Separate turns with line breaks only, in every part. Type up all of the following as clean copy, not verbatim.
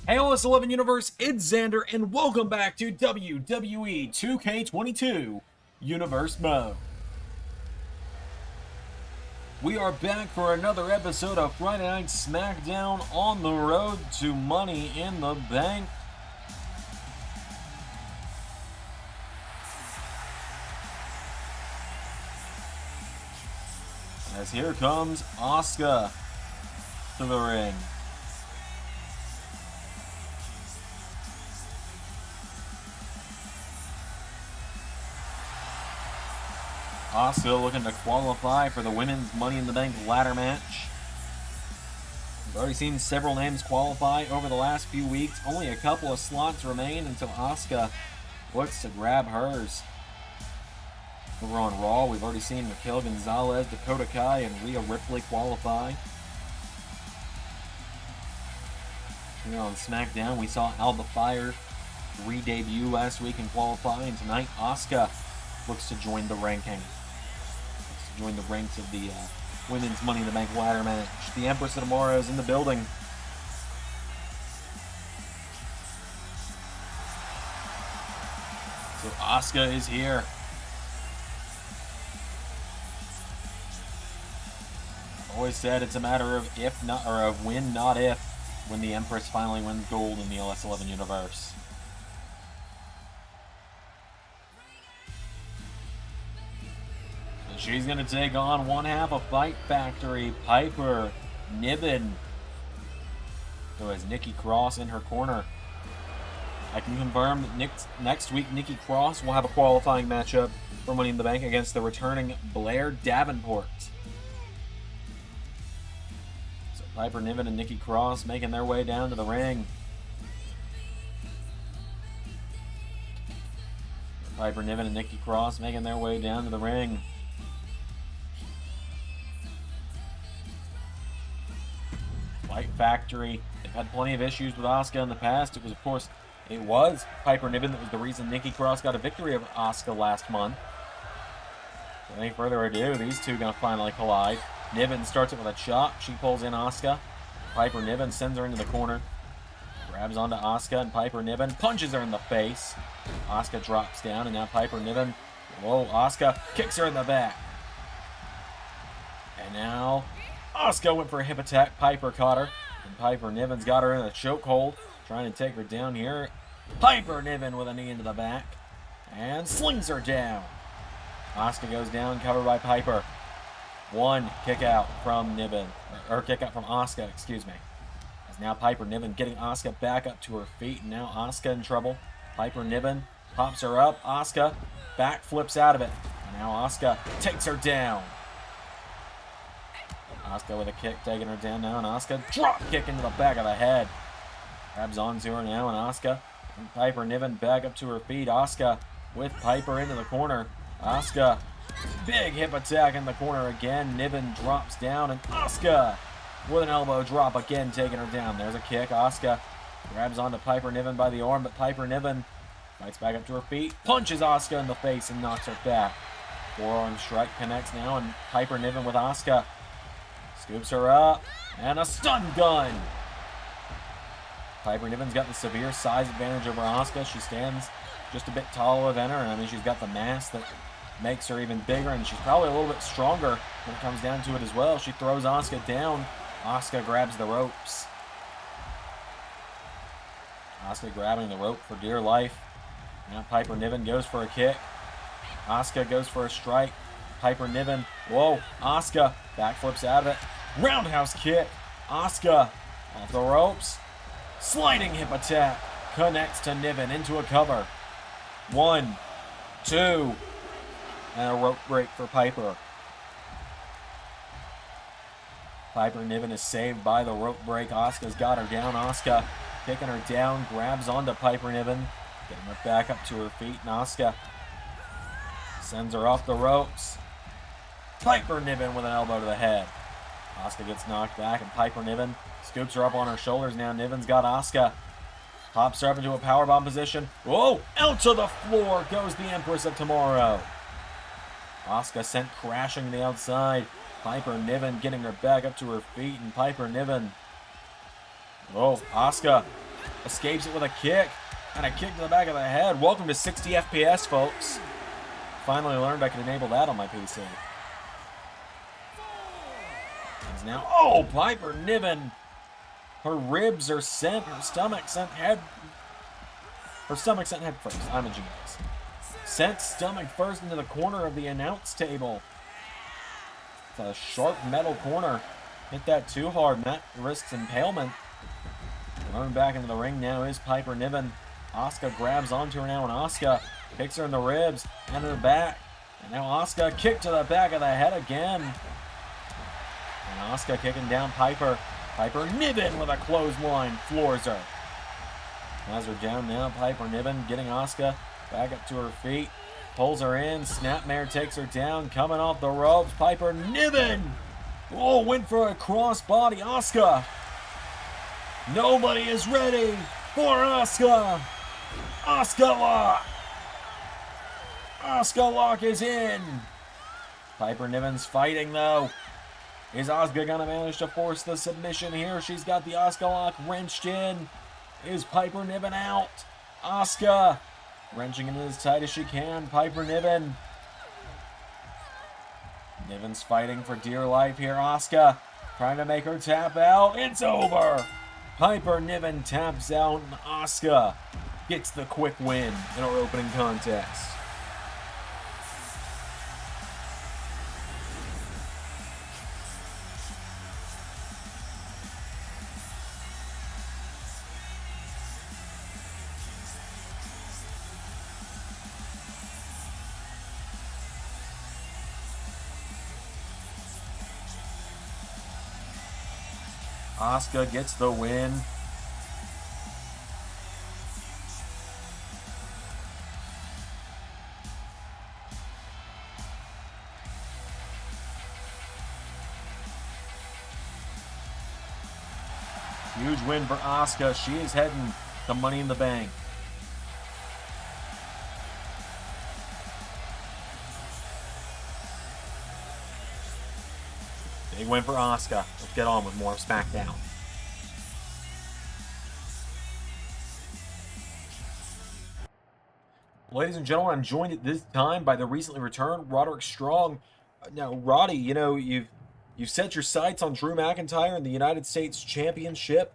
Hey LS11 Universe, it's Xander, and welcome back to WWE 2K22 Universe Mode. We are back for another episode of Friday Night SmackDown on the road to Money in the Bank. As here comes Asuka to the ring. Asuka looking to qualify for the Women's Money in the Bank ladder match. We've already seen several names qualify over the last few weeks. Only a couple of slots remain until Asuka looks to grab hers. Over on Raw, we've already seen Raquel Gonzalez, Dakota Kai, and Rhea Ripley qualify. Here on SmackDown, we saw Alba Fire re-debut last week and qualify, and tonight Asuka looks to join the ranking. Join the ranks of the Women's Money in the Bank ladder match. The Empress of Tomorrow is in the building. So Asuka is here. I've always said it's a matter of if not, or of when, not if, when the Empress finally wins gold in the LS11 Universe. She's going to take on one half of Fight Factory, Piper Niven, who has Nikki Cross in her corner. I can confirm that next week Nikki Cross will have a qualifying matchup for Money in the Bank against the returning Blair Davenport. So Piper Niven and Nikki Cross making their way down to the ring. Piper Niven and Nikki Cross making their way down to the ring. Fight Factory, they've had plenty of issues with Asuka in the past. It was Piper Niven that was the reason Nikki Cross got a victory over Asuka last month. Without any further ado, these two are going to finally collide. Niven starts it with a chop. She pulls in Asuka. Piper Niven sends her into the corner. Grabs onto Asuka, and Piper Niven punches her in the face. Asuka drops down, and now Piper Niven, Asuka kicks her in the back. And now Asuka went for a hip attack. Piper caught her, and Piper Niven's got her in a chokehold, trying to take her down here. Piper Niven with a knee into the back, and slings her down. Asuka goes down, covered by Piper. One kick out from Niven, or kick out from Asuka, excuse me. As now Piper Niven getting Asuka back up to her feet, and now Asuka in trouble. Piper Niven pops her up. Asuka back flips out of it, and now Asuka takes her down. Asuka with a kick, taking her down now, and Asuka drop kick into the back of the head. Grabs onto her now, and Asuka and Piper Niven back up to her feet. Asuka with Piper into the corner. Asuka, big hip attack in the corner again. Niven drops down, and Asuka with an elbow drop again, taking her down. There's a kick. Asuka grabs onto Piper Niven by the arm, but Piper Niven fights back up to her feet, punches Asuka in the face, and knocks her back. Forearm strike connects now, and Piper Niven with Asuka scoops her up, and a stun gun. Piper Niven's got the severe size advantage over Asuka. She stands just a bit taller than her, and I mean, she's got the mass that makes her even bigger, and she's probably a little bit stronger when it comes down to it as well. She throws Asuka down. Asuka grabs the ropes. Asuka grabbing the rope for dear life. Now Piper Niven goes for a kick. Asuka goes for a strike. Piper Niven, Asuka backflips out of it. Roundhouse kick. Asuka off the ropes. Sliding hip attack. Connects to Niven into a cover. 1, 2, and a rope break for Piper. Piper Niven is saved by the rope break. Asuka's got her down. Asuka kicking her down, grabs onto Piper Niven, getting her back up to her feet, and Asuka sends her off the ropes. Piper Niven with an elbow to the head. Asuka gets knocked back, and Piper Niven scoops her up on her shoulders. Now Niven's got Asuka. Pops her up into a powerbomb position. Out to the floor goes the Empress of Tomorrow. Asuka sent crashing to the outside. Piper Niven getting her back up to her feet, and Piper Niven. Asuka Escapes it with a kick. And a kick to the back of the head. Welcome to 60 FPS, folks. Finally learned I could enable that on my PC. Is now, oh, Piper Niven. Her ribs are sent, her stomach sent head. Her stomach sent head first. I'm a genius. Sent stomach first into the corner of the announce table. It's a sharp metal corner. Hit that too hard, and that risks impalement. Running back into the ring now is Piper Niven. Asuka grabs onto her now, and Asuka kicks her in the ribs and in the back. And now Asuka kick to the back of the head again. And Asuka kicking down Piper. Piper Niven with a clothesline, floors her. Has her down now, Piper Niven getting Asuka back up to her feet. Pulls her in, Snapmare takes her down, coming off the ropes, Piper Niven! Oh, went for a crossbody, Asuka! Nobody is ready for Asuka! Asuka lock! Asuka lock is in! Piper Niven's fighting though. Is Asuka gonna manage to force the submission here? She's got the Asuka lock wrenched in. Is Piper Niven out? Asuka wrenching it as tight as she can. Piper Niven. Niven's fighting for dear life here. Asuka trying to make her tap out. It's over. Piper Niven taps out, and Asuka gets the quick win in our opening contest. Asuka gets the win. Huge win for Asuka. She is heading to Money in the Bank. Big win for Asuka. Let's get on with more of SmackDown. Ladies and gentlemen, I'm joined at this time by the recently returned Roderick Strong. Now, Roddy, you know, you've set your sights on Drew McIntyre in the United States Championship.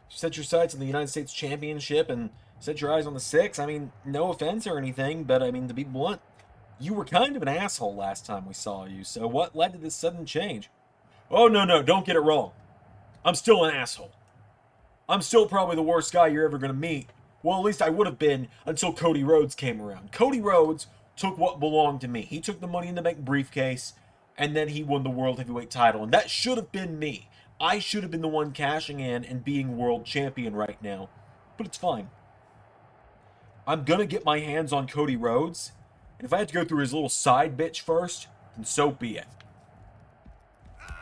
You set your sights on the United States Championship and set your eyes on the 6. I mean, no offense or anything, but I mean, to be blunt, you were kind of an asshole last time we saw you. So what led to this sudden change? Oh, no, don't get it wrong. I'm still an asshole. I'm still probably the worst guy you're ever going to meet. Well, at least I would have been until Cody Rhodes came around. Cody Rhodes took what belonged to me. He took the Money in the Bank briefcase, and then he won the World Heavyweight title. And that should have been me. I should have been the one cashing in and being world champion right now. But it's fine. I'm going to get my hands on Cody Rhodes. And if I have to go through his little side bitch first, then so be it.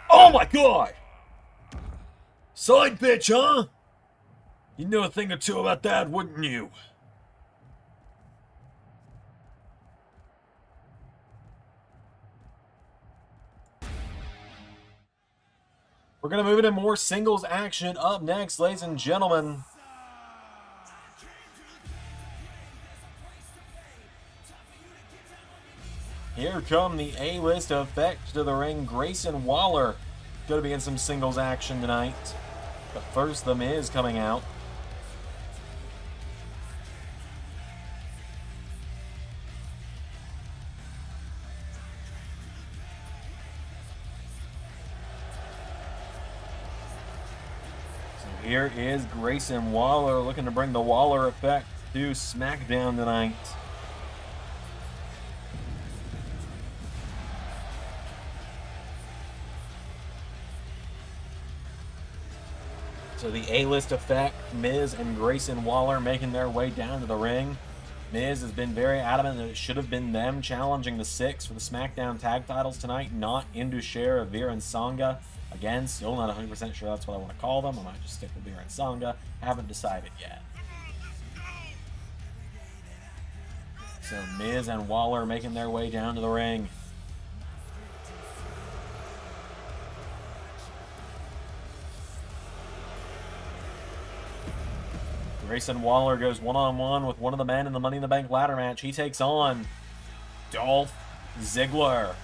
Oh my god! Side bitch, huh? You know a thing or two about that, wouldn't you? We're going to move into more singles action up next, ladies and gentlemen. Here come the A-list effect to the ring. Grayson Waller going to be in some singles action tonight. But first, The Miz coming out. So here is Grayson Waller looking to bring the Waller effect to SmackDown tonight. So the A-list effect, Miz and Grayson Waller making their way down to the ring. Miz has been very adamant that it should have been them challenging the 6 for the SmackDown tag titles tonight, not Indus-Sher, Veer, and Sangha. Again, still not 100% sure that's what I want to call them. I might just stick with Veer and Sangha. Haven't decided yet. So Miz and Waller making their way down to the ring. Grayson Waller goes one-on-one with one of the men in the Money in the Bank ladder match. He takes on Dolph Ziggler.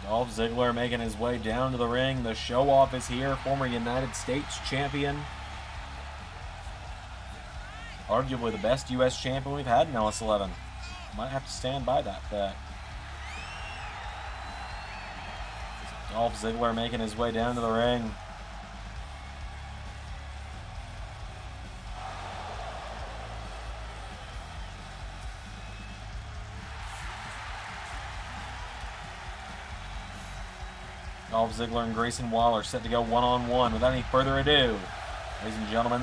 Dolph Ziggler making his way down to the ring. The show-off is here. Former United States champion. Arguably the best U.S. champion we've had in LS11. Might have to stand by that fact. Dolph Ziggler making his way down to the ring. Dolph Ziggler and Grayson Waller set to go one-on-one. Without any further ado, ladies and gentlemen,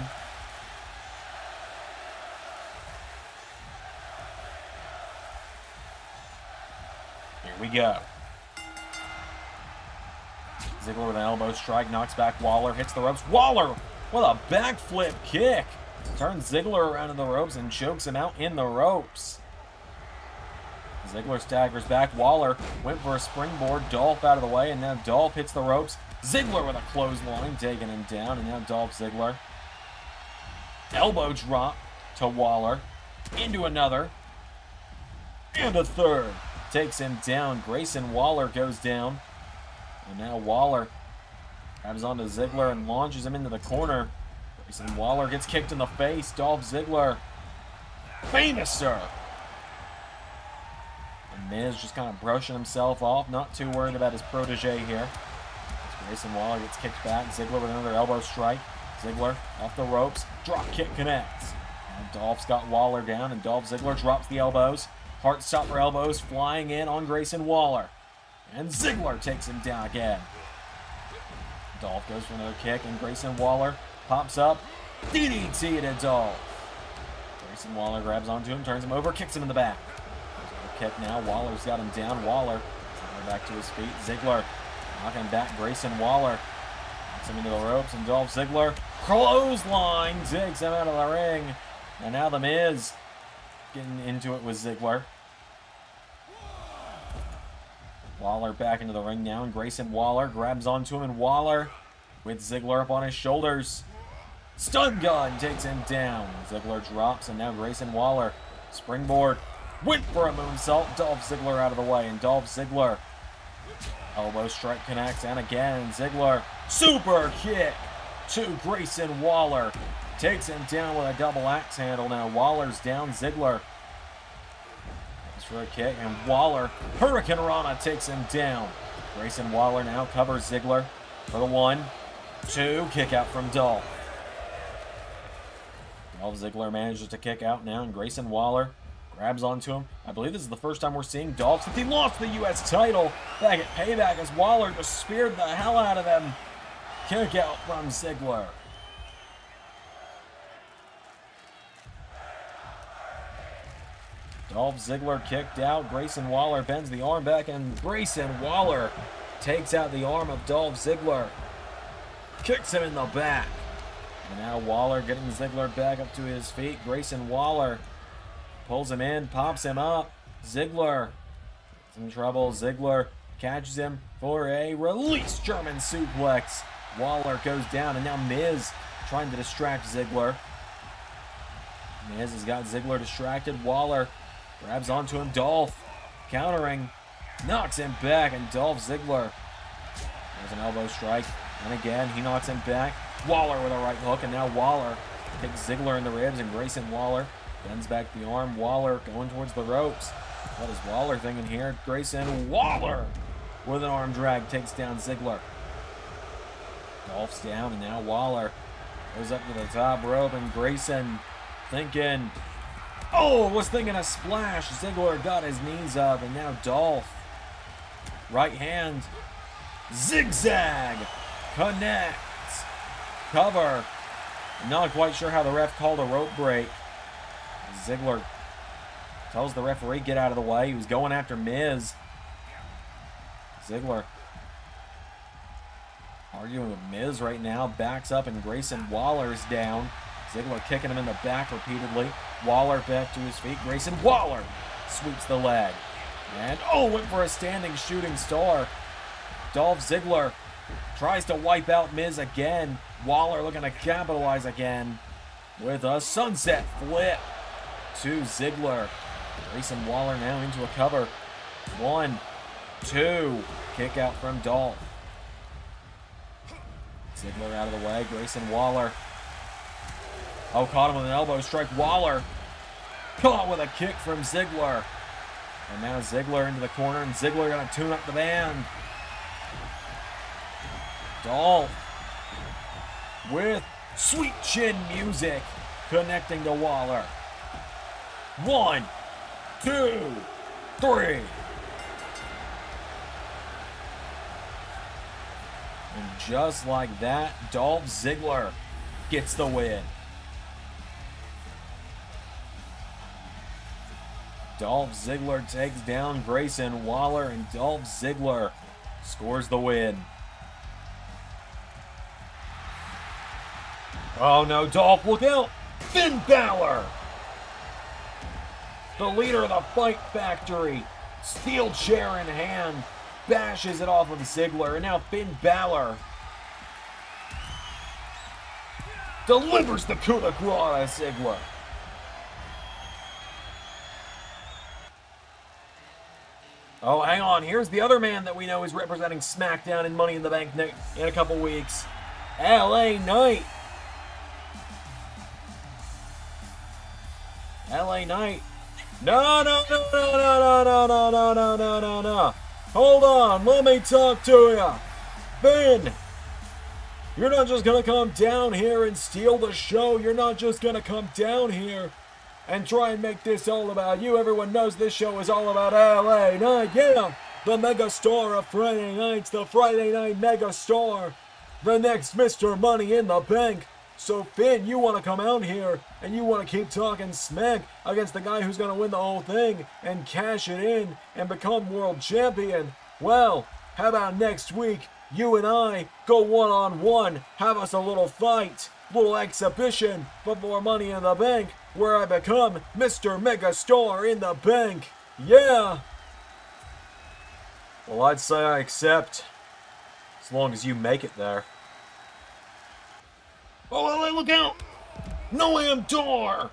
here we go. Ziggler with an elbow strike, knocks back Waller, hits the ropes. Waller with a backflip kick. Turns Ziggler around in the ropes and chokes him out in the ropes. Ziggler staggers back. Waller went for a springboard. Dolph out of the way, and now Dolph hits the ropes. Ziggler with a clothesline, taking him down, and now Dolph Ziggler. Elbow drop to Waller. Into another. And a third. Takes him down. Grayson Waller goes down. And now Waller grabs onto Ziggler and launches him into the corner. Grayson Waller gets kicked in the face. Dolph Ziggler. Famouser. And Miz just kind of brushing himself off. Not too worried about his protege here. As Grayson Waller gets kicked back. Ziggler with another elbow strike. Ziggler off the ropes. Drop kick connects. And Dolph's got Waller down, and Dolph Ziggler drops the elbows. Heartstopper elbows flying in on Grayson Waller. And Ziggler takes him down again. Dolph goes for another kick, and Grayson Waller pops up. DDT to Dolph. Grayson Waller grabs onto him, turns him over, kicks him in the back. Kick now. Waller's got him down. Waller back to his feet. Ziggler knocking back Grayson Waller. Knocks him into the ropes, and Dolph Ziggler clothesline takes him out of the ring. And now the Miz getting into it with Ziggler. Waller back into the ring now, and Grayson Waller grabs onto him, and Waller with Ziggler up on his shoulders. Stun gun takes him down. Ziggler drops, and now Grayson Waller springboard. Went for a moonsault. Dolph Ziggler out of the way, and Dolph Ziggler elbow strike connects, and again Ziggler super kick to Grayson Waller. Takes him down with a double axe handle. Now Waller's down. Ziggler goes for a kick, and Waller Hurricane Rana takes him down. Grayson Waller now covers Ziggler for the 1-2 kick out from Dolph. Dolph Ziggler manages to kick out now, and Grayson Waller grabs onto him. I believe this is the first time we're seeing Dolph since he lost the U.S. title back at Payback, as Waller just speared the hell out of him. Kick out from Ziggler. Dolph Ziggler kicked out. Grayson Waller bends the arm back, and Grayson Waller takes out the arm of Dolph Ziggler. Kicks him in the back. And now Waller getting Ziggler back up to his feet. Grayson Waller pulls him in, pops him up. Ziggler is in trouble. Ziggler catches him for a release German suplex. Waller goes down, and now Miz trying to distract Ziggler. Miz has got Ziggler distracted. Waller grabs onto him. Dolph countering, knocks him back, and Dolph Ziggler has an elbow strike. And again, he knocks him back. Waller with a right hook, and now Waller kicks Ziggler in the ribs, and Grayson Waller bends back the arm. Waller going towards the ropes. What is Waller thinking here? Grayson Waller with an arm drag takes down Ziggler. Dolph's down, and now Waller goes up to the top rope, and Grayson thinking, was thinking a splash. Ziggler got his knees up, and now Dolph, right hand, zigzag, connects, cover. Not quite sure how the ref called a rope break. Ziggler tells the referee, get out of the way. He was going after Miz. Ziggler arguing with Miz right now. Backs up, and Grayson Waller's down. Ziggler kicking him in the back repeatedly. Waller back to his feet. Grayson Waller sweeps the leg. And, went for a standing shooting star. Dolph Ziggler Tries to wipe out Miz again. Waller looking to capitalize again with a sunset flip to Ziggler. Grayson Waller now into a cover. 1, 2. Kick out from Dolph. Ziggler out of the way. Grayson Waller. Oh, caught him with an elbow strike. Waller caught with a kick from Ziggler. And now Ziggler into the corner, and Ziggler going to tune up the band. Dolph with sweet chin music connecting to Waller. 1, 2, 3. And just like that, Dolph Ziggler gets the win. Dolph Ziggler takes down Grayson Waller, and Dolph Ziggler scores the win. Oh no, Dolph, look out! Finn Balor! The leader of the Fight Factory, steel chair in hand, bashes it off of Ziggler, and now Finn Balor delivers the coup de grace to Ziggler. Oh, hang on. Here's the other man that we know is representing SmackDown and Money in the Bank in a couple weeks. LA Knight. LA Knight. No. Hold on. Let me talk to you. Finn, you're not just going to come down here and steal the show. You're not just going to come down here and try and make this all about you. Everyone knows this show is all about LA Knight. Yeah, the mega star of Friday nights, the Friday night mega star, the next Mr. Money in the Bank. So Finn, you want to come out here and you want to keep talking smack against the guy who's going to win the whole thing and cash it in and become world champion. Well, how about next week you and I go one-on-one, have us a little fight, little exhibition before Money in the Bank, where I become Mr. Megastar in the Bank. Yeah. Well, I'd say I accept, as long as you make it there. Oh, look out! Noam Dar!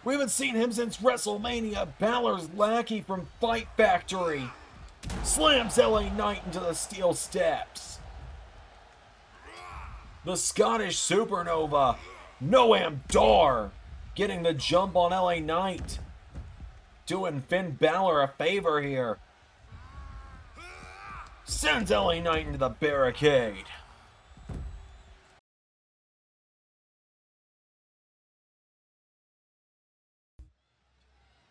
We haven't seen him since WrestleMania. Balor's lackey from Fight Factory slams LA Knight into the steel steps. The Scottish Supernova, Noam Dar, getting the jump on LA Knight. Doing Finn Balor a favor here. Sends LA Knight into the barricade.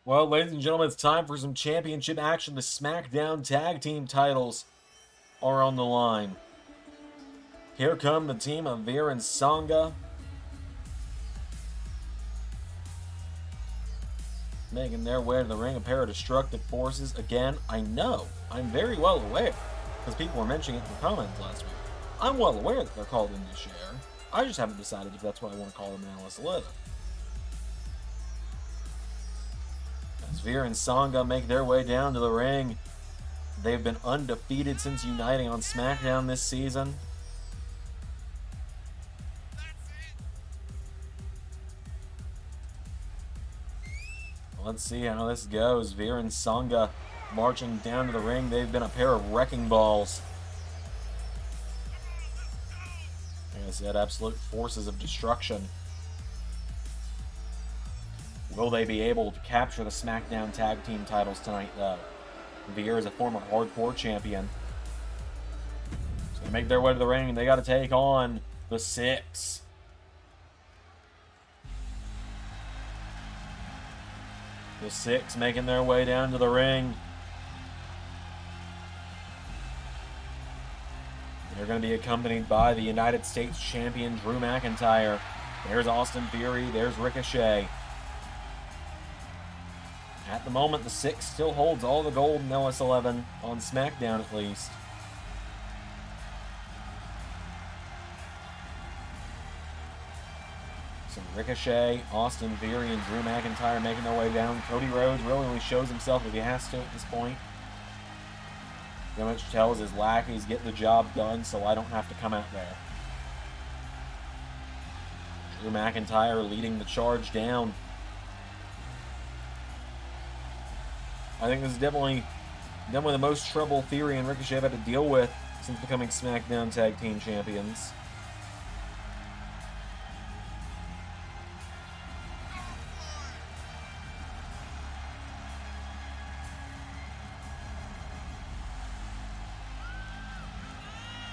Well, ladies and gentlemen, it's time for some championship action. The SmackDown Tag Team titles are on the line. Here come the team of Veer and Sangha, making their way to the ring. A pair of destructive forces. Again, I know. I'm very well aware, because people were mentioning it in the comments last week. I'm well aware that they're called in this year. I just haven't decided if that's what I want to call them in LS11. As Veer and Sangha make their way down to the ring, they've been undefeated since uniting on SmackDown this season. Let's see how this goes. Veer and Sangha marching down to the ring. They've been a pair of wrecking balls. Like I said, absolute forces of destruction. Will they be able to capture the SmackDown Tag Team titles tonight, though? Veer is a former hardcore champion. So they make their way to the ring, and they got to take on the Six. The Six making their way down to the ring. They're going to be accompanied by the United States Champion Drew McIntyre. There's Austin Theory. There's Ricochet. At the moment, the Six still holds all the gold in LS11, on SmackDown at least. So Ricochet, Austin Theory, and Drew McIntyre making their way down. Cody Rhodes really only shows himself if he has to at this point. Pretty much tells his lackeys, get the job done so I don't have to come out there. Drew McIntyre leading the charge down. I think this is definitely the most trouble Theory and Ricochet have had to deal with since becoming SmackDown Tag Team Champions.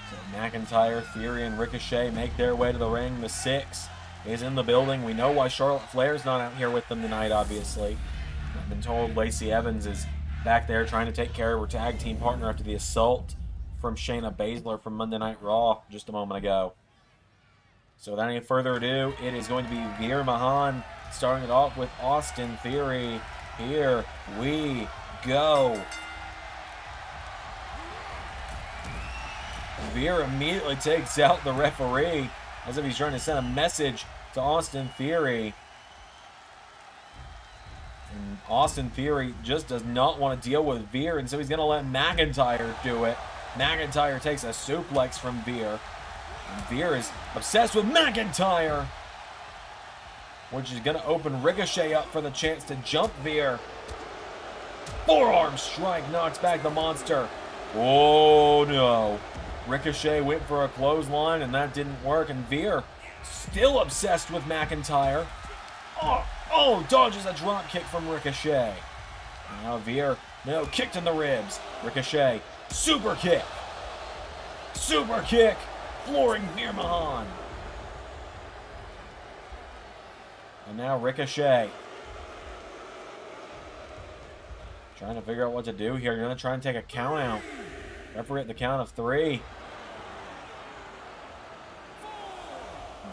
So McIntyre, Theory, and Ricochet make their way to the ring. The Six is in the building. We know why Charlotte Flair's not out here with them tonight, obviously. I've been told Lacey Evans is back there trying to take care of her tag team partner after the assault from Shayna Baszler from Monday Night Raw just a moment ago. So without any further ado, it is going to be Veer Mahan starting it off with Austin Theory. Here we go. Veer immediately takes out the referee as if he's trying to send a message to Austin Theory. And Austin Theory just does not want to deal with Veer, and so he's going to let McIntyre do it. McIntyre takes a suplex from Veer. And Veer is obsessed with McIntyre, which is going to open Ricochet up for the chance to jump Veer. Forearm strike knocks back the monster. Oh no. Ricochet went for a clothesline, and that didn't work, and Veer still obsessed with McIntyre. Oh, dodges a drop kick from Ricochet. Now Veer, no, kicked in the ribs. Ricochet, super kick. Super kick, flooring Veer Mahan. And now Ricochet. Trying to figure out what to do here. You're going to try and take a count out. Referee at the count of 3.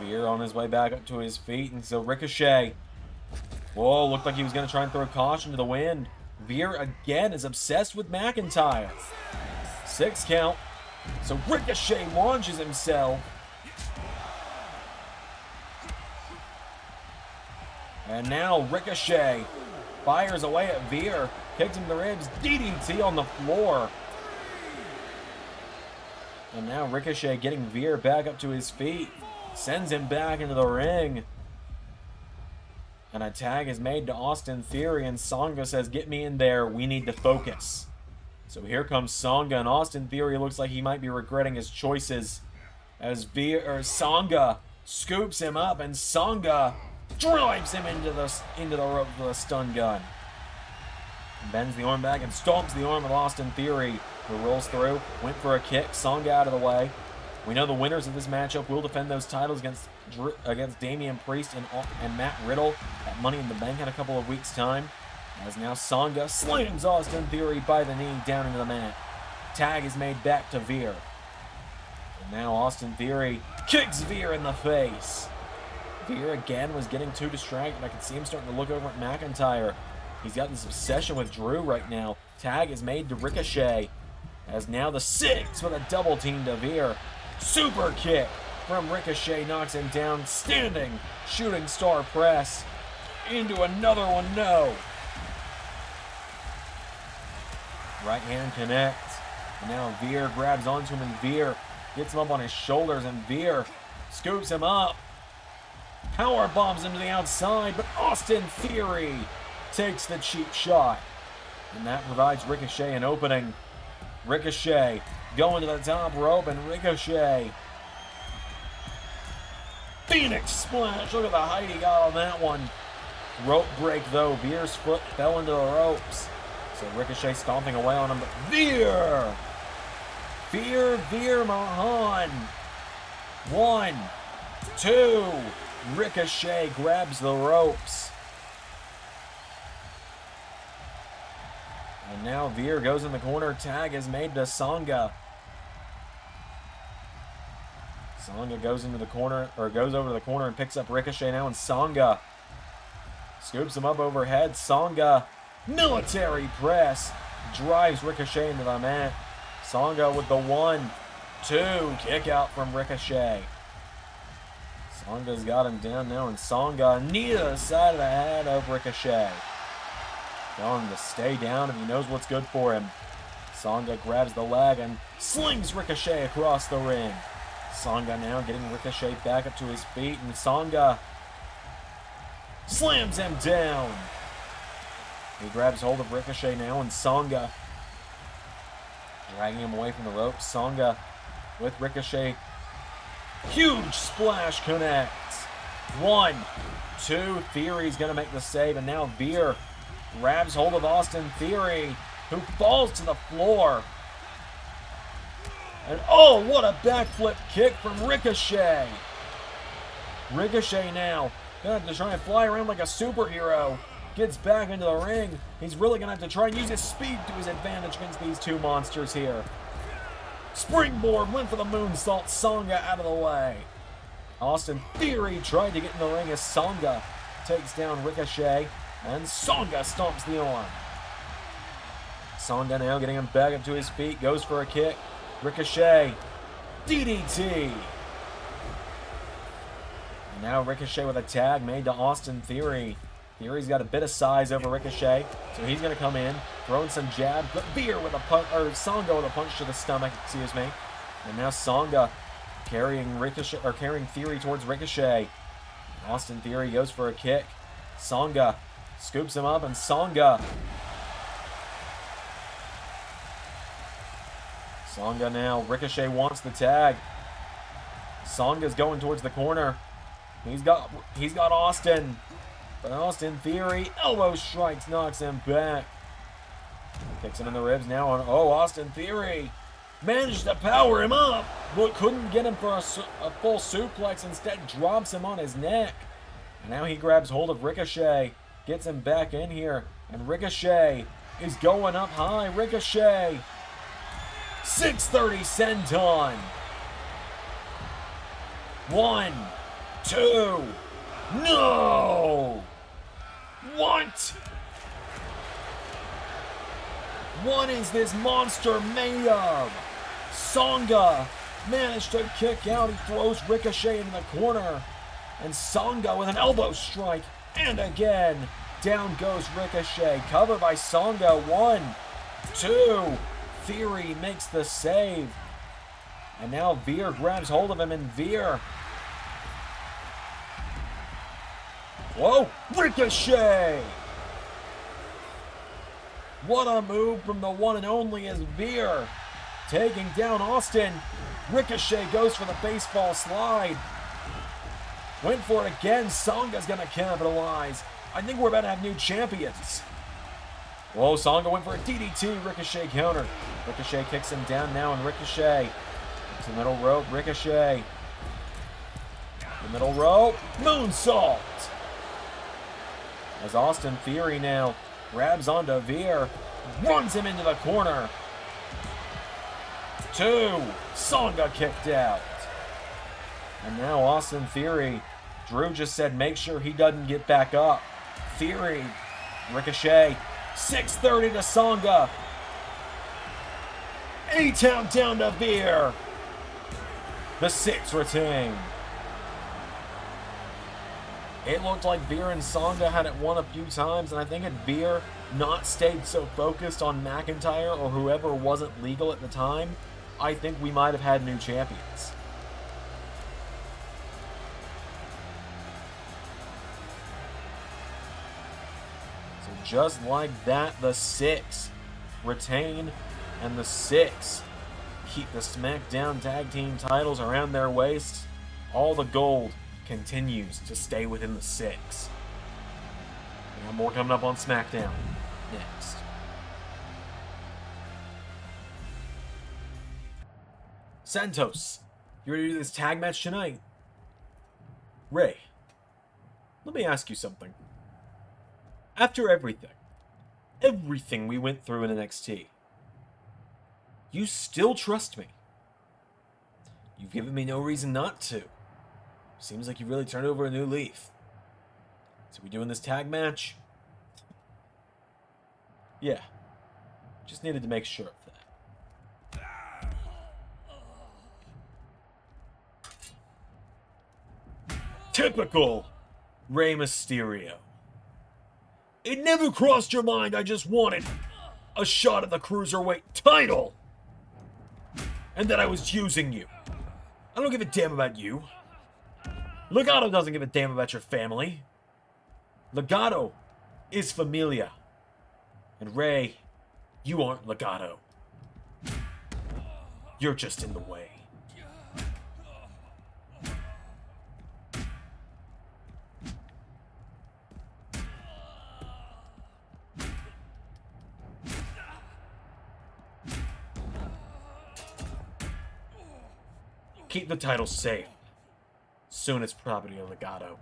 Veer on his way back up to his feet, and so Ricochet. Whoa, looked like he was going to try and throw caution to the wind. Veer again is obsessed with McIntyre. 6 count. So Ricochet launches himself. And now Ricochet fires away at Veer. Kicks him in the ribs. DDT on the floor. And now Ricochet getting Veer back up to his feet. Sends him back into the ring. And a tag is made to Austin Theory, and Sangha says, get me in there, we need to focus. So here comes Sangha, and Austin Theory looks like he might be regretting his choices as Sangha scoops him up, and Sangha drives him into the rope with a stun gun. Bends the arm back and stomps the arm of Austin Theory, who rolls through, went for a kick, Sangha out of the way. We know the winners of this matchup will defend those titles against Damian Priest and Matt Riddle at Money in the Bank in a couple of weeks' time. As now Sangha slams Austin Theory by the knee down into the mat. Tag is made back to Veer. And now Austin Theory kicks Veer in the face. Veer again was getting too distracted. I could see him starting to look over at McIntyre. He's got this obsession with Drew right now. Tag is made to Ricochet. As now the Six with a double team to Veer. Super kick from Ricochet knocks him down. Standing shooting star press into another one. No. Right hand connects. And now Veer grabs onto him, and Veer gets him up on his shoulders, and Veer scoops him up. Power bombs him to the outside, but Austin Theory takes the cheap shot. And that provides Ricochet an opening. Ricochet going to the top rope, and Ricochet. Phoenix splash. Look at the height he got on that one. Rope break though. Veer's foot fell into the ropes. So Ricochet stomping away on him, but Veer Mahan. 1, 2. Ricochet grabs the ropes. And now Veer goes in the corner. Tag is made to Sangha. Sangha goes into the corner, or goes over to the corner and picks up Ricochet now, and Sangha scoops him up overhead. Sangha, military press, drives Ricochet into the mat. Sangha with the 1, 2, kick out from Ricochet. Sangha's got him down now, and Sangha knee to the side of the head of Ricochet. Telling him to stay down if he knows what's good for him. Sanga grabs the leg and slings Ricochet across the ring. Sanga now getting Ricochet back up to his feet, and Sanga slams him down. He grabs hold of Ricochet now, and Sanga dragging him away from the ropes. Sanga with Ricochet. Huge splash connects. 1, 2. Theory's going to make the save, and now Veer grabs hold of Austin Theory, who falls to the floor. And oh, what a backflip kick from Ricochet. Ricochet now going to have to try and fly around like a superhero. Gets back into the ring. He's really going to have to try and use his speed to his advantage against these two monsters here. Springboard, went for the moonsault. Sanga out of the way. Austin Theory tried to get in the ring as Sanga takes down Ricochet. And Sanga stomps the arm. Sanga now getting him back up to his feet. Goes for a kick. Ricochet. DDT. And now Ricochet with a tag made to Austin Theory. Theory's got a bit of size over Ricochet, so he's going to come in, throwing some jabs, but Veer with a punch, or Sanga with a punch to the stomach, excuse me. And now Sanga carrying Ricochet, or carrying Theory towards Ricochet. Austin Theory goes for a kick. Sanga scoops him up, and Sanga now, Ricochet wants the tag. Sanga's going towards the corner. He's got Austin. But Austin Theory, elbow strikes, knocks him back. Kicks him in the ribs now on, Austin Theory managed to power him up, but couldn't get him for a full suplex. Instead, drops him on his neck. And now he grabs hold of Ricochet, gets him back in here, and Ricochet is going up high. Ricochet, 630 senton. 1, 2, no! What? What is this monster made of? Sanga managed to kick out. He throws Ricochet into the corner. And Sanga with an elbow strike. And again, down goes Ricochet. Covered by Sanga. 1, 2. Theory makes the save. And now Veer grabs hold of him, and Veer. Whoa! Ricochet! What a move from the one and only is Veer. Taking down Austin. Ricochet goes for the baseball slide. Went for it again. Sanga's going to capitalize. I think we're about to have new champions. Whoa, Sanga went for a DDT. Ricochet counter. Ricochet kicks him down now, and Ricochet to the middle rope. Ricochet. The middle rope. Moonsault. As Austin Theory now grabs onto Veer, runs him into the corner. 2. Sanga kicked out. And now Austin Theory, Drew just said make sure he doesn't get back up. Theory, Ricochet, 630 to Sanga. A-Town down to Veer. The 6 retain. It looked like Veer and Sanga had it won a few times, and I think had Veer not stayed so focused on McIntyre or whoever wasn't legal at the time, I think we might have had new champions. So just like that, the 6 retain, and the 6 keep the SmackDown Tag Team titles around their waists. All the gold continues to stay within the 6. We have more coming up on SmackDown next. Santos, you ready to do this tag match tonight? Rey, let me ask you something. After everything we went through in NXT, you still trust me? You've given me no reason not to. Seems like you really turned over a new leaf. So we doing this tag match? Yeah. Just needed to make sure of that. Typical Rey Mysterio. It never crossed your mind I just wanted a shot at the Cruiserweight title. And that I was using you. I don't give a damn about you. Legado doesn't give a damn about your family. Legado is familia. And Rey, you aren't Legado. You're just in the way. Keep the title safe. Soon it's property of Legado.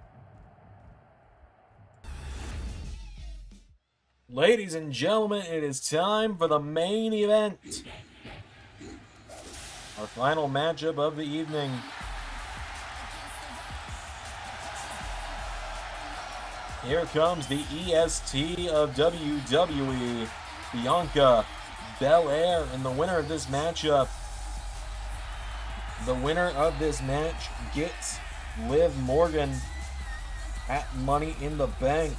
Ladies and gentlemen, it is time for the main event. Our final matchup of the evening. Here comes the EST of WWE, Bianca Belair, and the winner of this matchup. The winner of this match gets Liv Morgan at Money in the Bank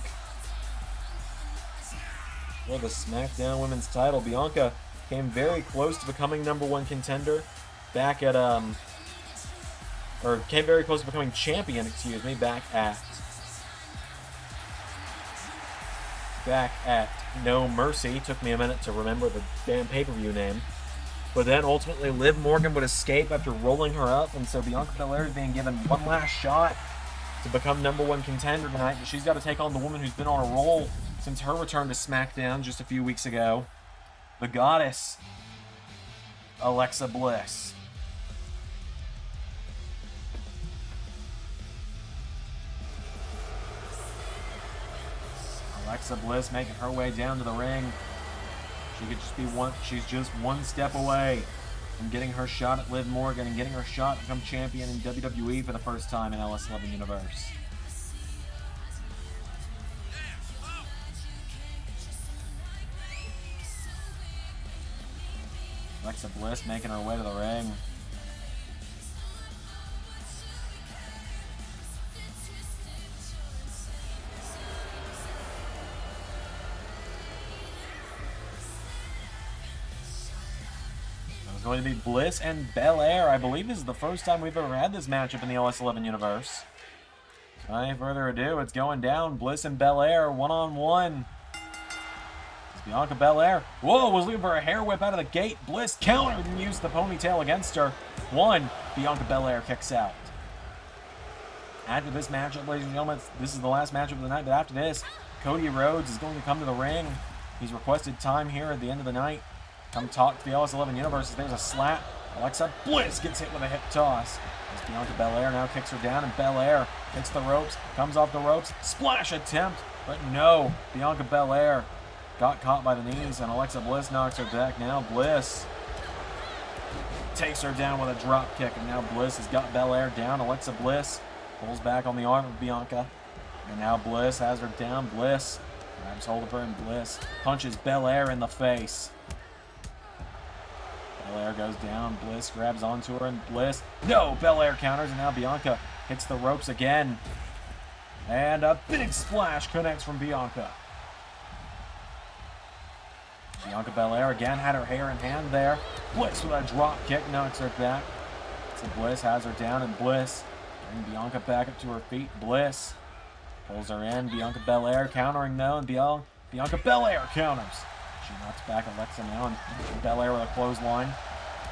for the SmackDown Women's title. Bianca came very close to becoming #1 contender back at came very close to becoming champion, excuse me, back at No Mercy. Took me a minute to remember the damn pay-per-view name. But then ultimately Liv Morgan would escape after rolling her up, and so Bianca Belair is being given one last shot to become #1 contender tonight. But she's got to take on the woman who's been on a roll since her return to SmackDown just a few weeks ago, the goddess, Alexa Bliss. Alexa Bliss making her way down to the ring. She's just one step away from getting her shot at Liv Morgan and getting her shot to become champion in WWE for the first time in LS11 Universe. Alexa Bliss making her way to the ring. Going to be Bliss and Bel-Air. I believe this is the first time we've ever had this matchup in the LS11 Universe. Without any further ado, it's going down. Bliss and Bel-Air, one-on-one. Bianca Belair, whoa, was looking for a hair whip out of the gate. Bliss countered and used the ponytail against her. Bianca Belair kicks out. After this matchup, ladies and gentlemen, this is the last matchup of the night, but after this, Cody Rhodes is going to come to the ring. He's requested time here at the end of the night. Come talk to the LS11 Universe. There's a slap. Alexa Bliss gets hit with a hip toss. As Bianca Belair now kicks her down, and Belair hits the ropes, comes off the ropes, splash attempt, but no. Bianca Belair got caught by the knees, and Alexa Bliss knocks her back. Now Bliss takes her down with a drop kick, and now Bliss has got Belair down. Alexa Bliss pulls back on the arm of Bianca, and now Bliss has her down. Bliss grabs hold of her, and Bliss punches Belair in the face. Belair goes down, Bliss grabs onto her, and Bliss, no, Belair counters, and now Bianca hits the ropes again. And a big splash connects from Bianca. Bianca Belair again had her hair in hand there. Bliss with a drop kick knocks her back. So Bliss has her down, and Bliss brings Bianca back up to her feet. Bliss pulls her in. Bianca Belair countering though, and Bianca Belair counters. She knocks back Alexa now, and Belair with a clothesline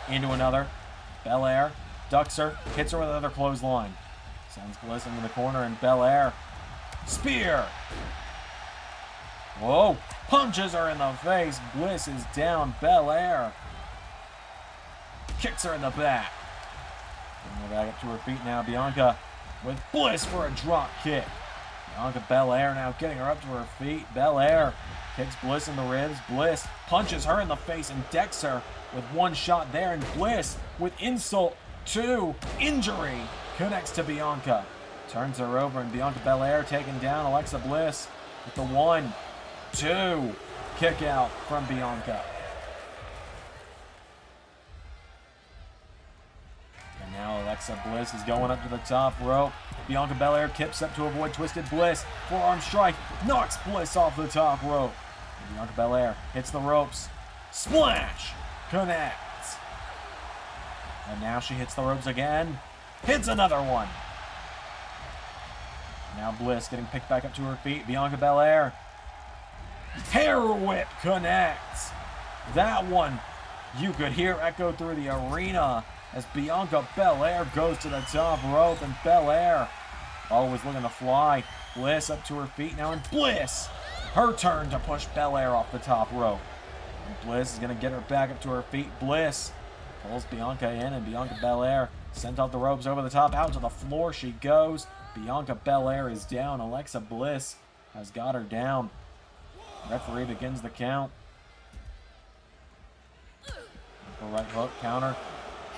into another. Belair ducks her, hits her with another clothesline. Sends Bliss into the corner, and Belair spear. Whoa, punches her in the face. Bliss is down. Belair kicks her in the back. Bring her back up to her feet now. Bianca with Bliss for a drop kick. Bianca Belair now getting her up to her feet. Belair kicks Bliss in the ribs. Bliss punches her in the face and decks her with one shot there. And Bliss, with insult to injury, connects to Bianca. Turns her over, and Bianca Belair taking down Alexa Bliss with the 1-2 kick out from Bianca. And now Alexa Bliss is going up to the top rope. Bianca Belair kips up to avoid Twisted Bliss. Forearm strike knocks Bliss off the top rope. Bianca Belair hits the ropes. Splash! Connects. And now she hits the ropes again. Hits another one. Now Bliss getting picked back up to her feet. Bianca Belair. Hair whip connects. That one you could hear echo through the arena as Bianca Belair goes to the top rope, and Belair always looking to fly. Bliss up to her feet now, and Bliss, her turn to push Belair off the top rope. And Bliss is going to get her back up to her feet. Bliss pulls Bianca in, and Bianca Belair sent off the ropes over the top. Out to the floor she goes. Bianca Belair is down. Alexa Bliss has got her down. Referee begins the count. The right hook, counter.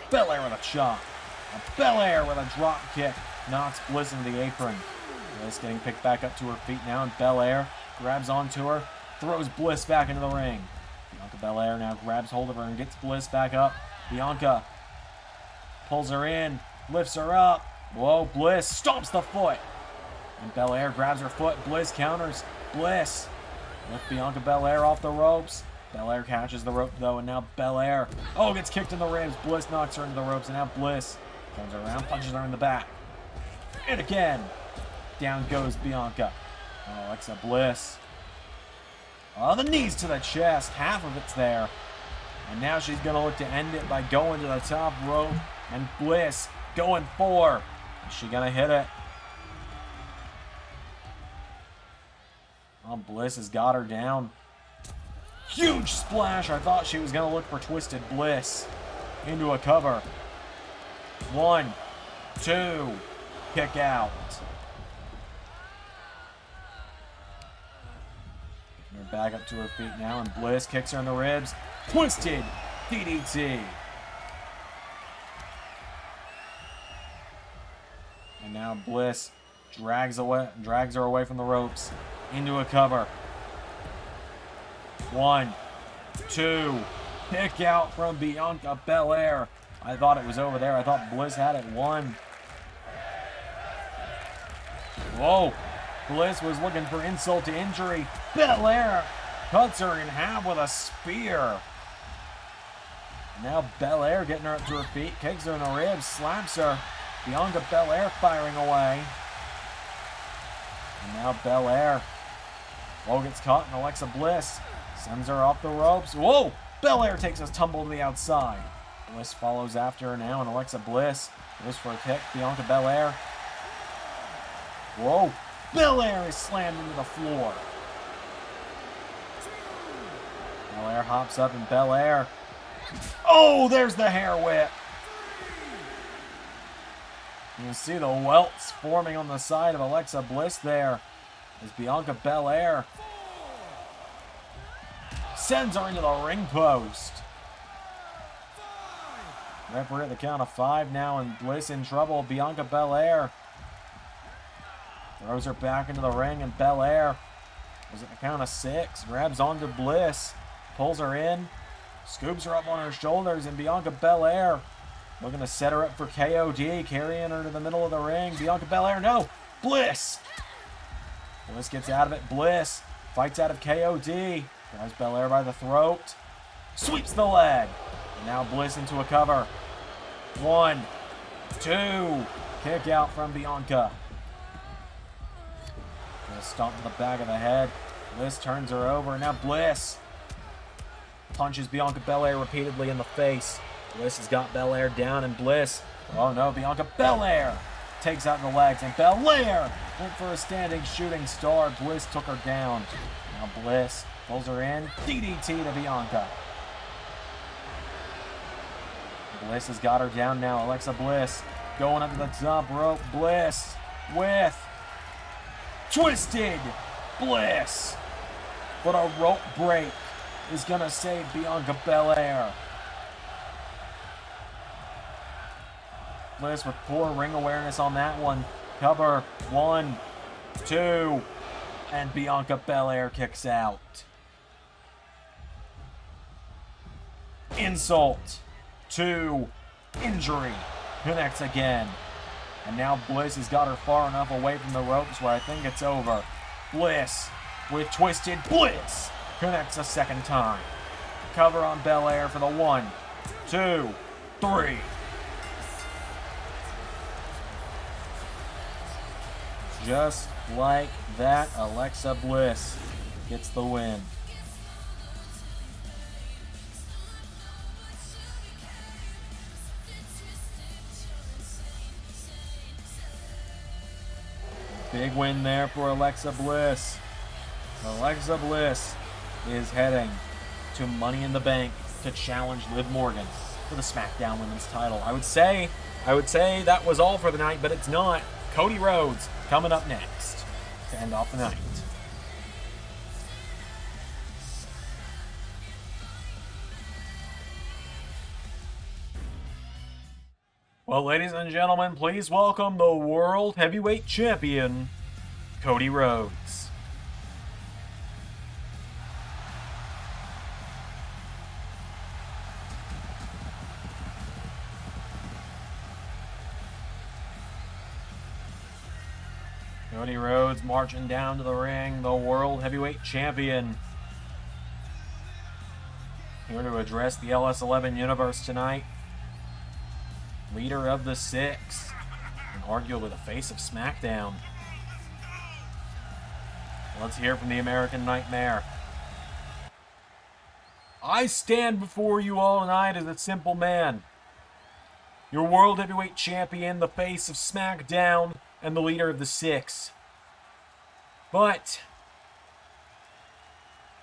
Belair with a chop. And Belair with a drop kick knocks Bliss into the apron. Bliss getting picked back up to her feet now, and Belair grabs onto her, throws Bliss back into the ring. Bianca Belair now grabs hold of her and gets Bliss back up. Bianca pulls her in, lifts her up. Whoa, Bliss stomps the foot. And Belair grabs her foot. Bliss counters. Bliss with Bianca Belair off the ropes. Belair catches the rope though, and now Belair, gets kicked in the ribs. Bliss knocks her into the ropes, and now Bliss turns her around, punches her in the back. And again, down goes Bianca. Alexa Bliss. The knees to the chest, half of it's there. And now she's going to look to end it by going to the top rope, and Bliss going for. Is she going to hit it? Bliss has got her down. Huge splash. I thought she was going to look for Twisted Bliss. Into a cover. 1, 2, kick out. Her back up to her feet now, and Bliss kicks her in the ribs. Twisted DDT. And now Bliss drags her away from the ropes into a cover. 1, 2, kick out from Bianca Belair. I thought it was over there. I thought Bliss had it won. Whoa. Bliss was looking for insult to injury. Belair cuts her in half with a spear. Now Belair getting her up to her feet, kicks her in the ribs, slaps her. Bianca Belair firing away. And now Belair gets caught, and Alexa Bliss sends her off the ropes. Whoa! Belair takes a tumble to the outside. Bliss follows after her now, and Alexa Bliss goes for a kick. Bianca Belair. Whoa! Belair is slammed into the floor. Belair hops up, and Belair. There's the hair whip. You can see the welts forming on the side of Alexa Bliss there as Bianca Belair sends her into the ring post. Referee at the count of 5 now, and Bliss in trouble. Bianca Belair throws her back into the ring, and Belair was at the count of 6. Grabs onto Bliss, pulls her in, scoops her up on her shoulders, and Bianca Belair looking to set her up for KOD, carrying her to the middle of the ring. Bianca Belair, no! Bliss! Bliss gets out of it. Bliss fights out of KOD. Grabs Belair by the throat. Sweeps the leg. And now Bliss into a cover. 1, 2. Kick out from Bianca. Bliss stomp to the back of the head. Bliss turns her over. Now Bliss punches Bianca Belair repeatedly in the face. Bliss has got Belair down, and Bliss, Bianca Belair takes out the legs, and Belair went for a standing shooting star. Bliss took her down. Now Bliss pulls her in, DDT to Bianca. Bliss has got her down now. Alexa Bliss going up to the top rope. Bliss with Twisted Bliss. But a rope break is going to save Bianca Belair. Bliss with poor ring awareness on that one. Cover. 1, 2. And Bianca Belair kicks out. Insult to injury. Connects again. And now Bliss has got her far enough away from the ropes where I think it's over. Bliss with Twisted Bliss. Connects a second time. Cover on Bel-Air for the 1, 2, 3. Just like that, Alexa Bliss gets the win. Big win there for Alexa Bliss. Alexa Bliss is heading to Money in the Bank to challenge Liv Morgan for the SmackDown Women's title. I would say that was all for the night, but it's not. Cody Rhodes coming up next to end off the night. Well, ladies and gentlemen, please welcome the World Heavyweight Champion, Cody Rhodes. Cody Rhodes marching down to the ring, the World Heavyweight Champion. Here to address the LS11 Universe tonight. Leader of the Six, and arguably the face of SmackDown. Let's hear from the American Nightmare. I stand before you all tonight as a simple man. Your World Heavyweight Champion, the face of SmackDown, and the leader of the Six. But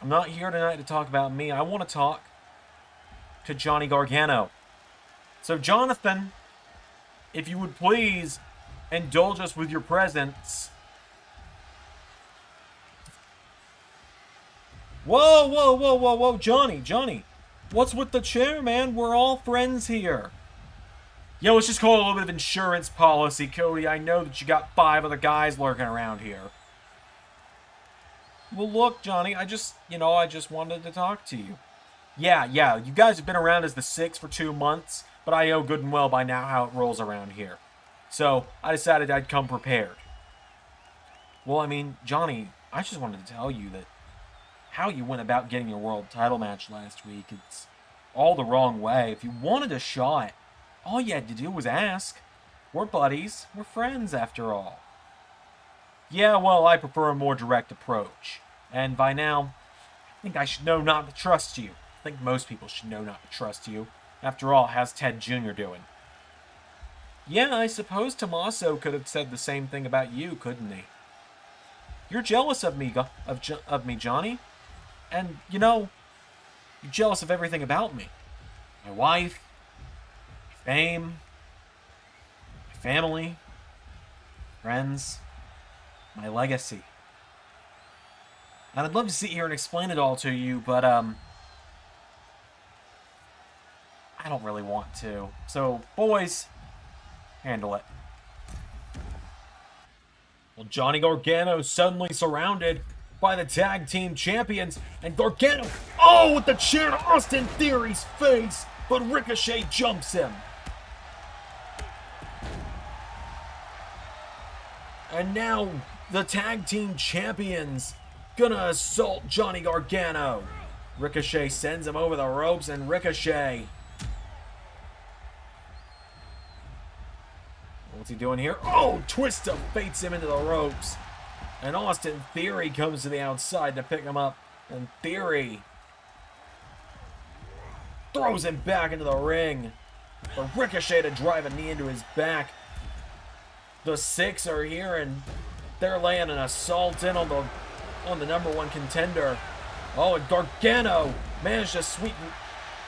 I'm not here tonight to talk about me. I want to talk to Johnny Gargano. So Jonathan, if you would please indulge us with your presence. Whoa, Johnny. What's with the chair, man? We're all friends here. Yo, let's just call it a little bit of insurance policy, Cody. I know that you got 5 other guys lurking around here. Well, look, Johnny, I just wanted to talk to you. Yeah, you guys have been around as the Six for 2 months, but I know good and well by now how it rolls around here. So, I decided I'd come prepared. Well, I mean, Johnny, I just wanted to tell you that how you went about getting your world title match last week, it's all the wrong way. If you wanted a shot, all you had to do was ask. We're buddies. We're friends, after all. Yeah, well, I prefer a more direct approach. And by now, I think I should know not to trust you. I think most people should know not to trust you. After all, how's Ted Jr. doing? Yeah, I suppose Tommaso could have said the same thing about you, couldn't he? You're jealous of me, Johnny. And, you're jealous of everything about me. My wife, my fame, my family, friends, my legacy. And I'd love to sit here and explain it all to you, but, I don't really want to. So, boys, handle it. Well, Johnny Gargano's suddenly surrounded by the tag team champions, and Gargano, with the chair to Austin Theory's face, but Ricochet jumps him. And now, the tag team champions gonna assault Johnny Gargano. Ricochet sends him over the ropes, and Ricochet, what's he doing here? Twist of fates him into the ropes. And Austin Theory comes to the outside to pick him up. And Theory throws him back into the ring. For Ricochet to drive a knee into his back. The Six are here and they're laying an assault in on the number 1 contender. And Gargano managed to sweep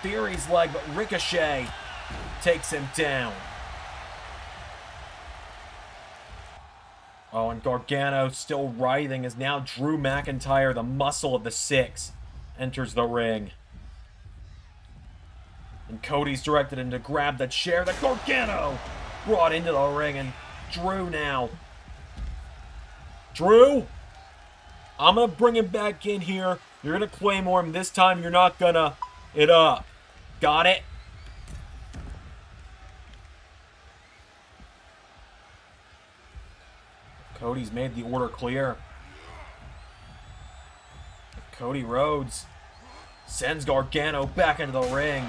Theory's leg, but Ricochet takes him down. And Gargano, still writhing, as now Drew McIntyre, the muscle of the Six, enters the ring. And Cody's directed him to grab the chair that Gargano brought into the ring. And Drew now. Drew, I'm going to bring him back in here. You're going to Claymore him. This time you're not going to it up. Got it? Cody's made the order clear. Cody Rhodes sends Gargano back into the ring.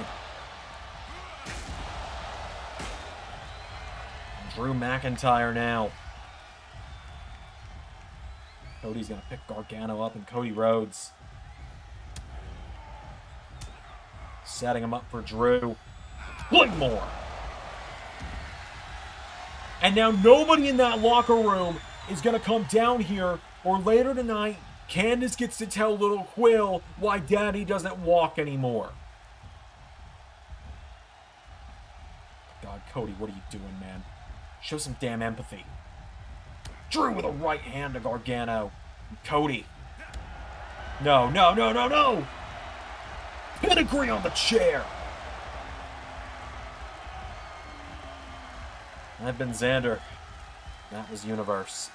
Drew McIntyre now. Cody's going to pick Gargano up, and Cody Rhodes setting him up for Drew. One more. And now nobody in that locker room is going to come down here, or later tonight, Candice gets to tell little Quill why Daddy doesn't walk anymore. God, Cody, what are you doing, man? Show some damn empathy. Drew with a right hand to Gargano. Cody. No, no, no, no, no! Pedigree on the chair! I've been Xander. That was Universe.